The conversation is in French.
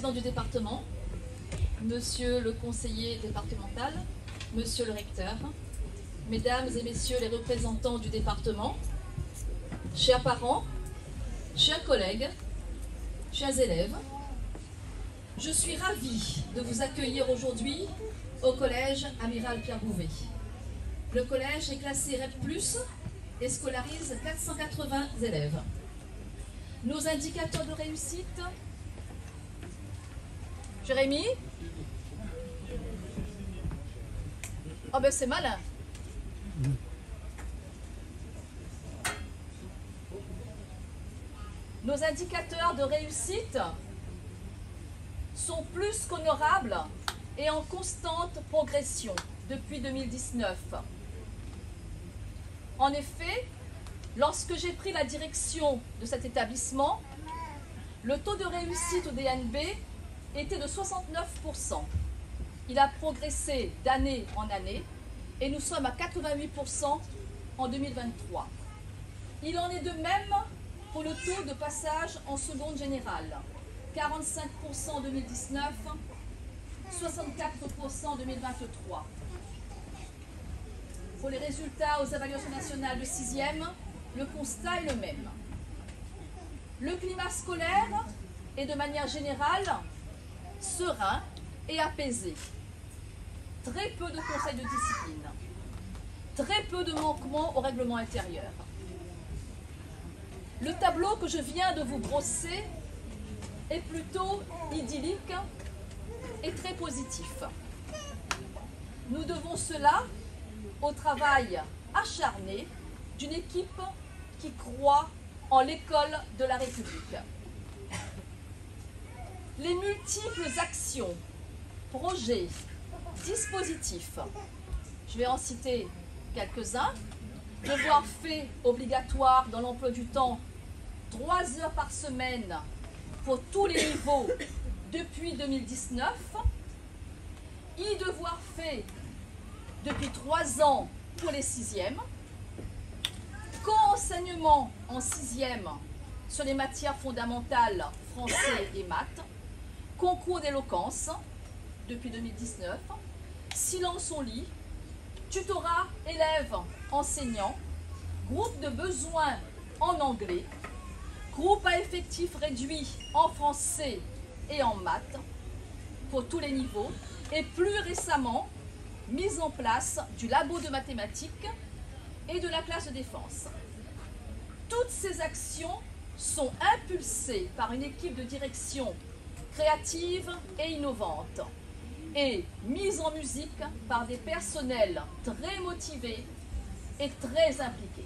président du département, monsieur le conseiller départemental, monsieur le recteur, mesdames et messieurs les représentants du département, chers parents, chers collègues, chers élèves, je suis ravie de vous accueillir aujourd'hui au collège Amiral Pierre Bouvet. Le collège est classé REP+, et scolarise 480 élèves. Nos indicateurs de réussite, Jérémy? Oh ben c'est malin. Nos indicateurs de réussite sont plus qu'honorables et en constante progression depuis 2019. En effet, lorsque j'ai pris la direction de cet établissement, le taux de réussite au DNB était de 69%. Il a progressé d'année en année et nous sommes à 88% en 2023. Il en est de même pour le taux de passage en seconde générale. 45% en 2019, 64% en 2023. Pour les résultats aux évaluations nationales de 6e, le constat est le même. Le climat scolaire est de manière générale serein et apaisé. Très peu de conseils de discipline. Très peu de manquements au règlement intérieur. Le tableau que je viens de vous brosser est plutôt idyllique et très positif. Nous devons cela au travail acharné d'une équipe qui croit en l'école de la République. Les multiples actions, projets, dispositifs, je vais en citer quelques-uns, devoir fait obligatoire dans l'emploi du temps 3 heures par semaine pour tous les niveaux depuis 2019, e-devoir fait depuis 3 ans pour les 6e, co-enseignement en 6e sur les matières fondamentales français et maths, concours d'éloquence depuis 2019, silence au lit, tutorat élèves enseignants, groupe de besoins en anglais, groupe à effectifs réduits en français et en maths pour tous les niveaux et plus récemment mise en place du labo de mathématiques et de la classe de défense. Toutes ces actions sont impulsées par une équipe de direction créative et innovante et mises en musique par des personnels très motivés et très impliqués.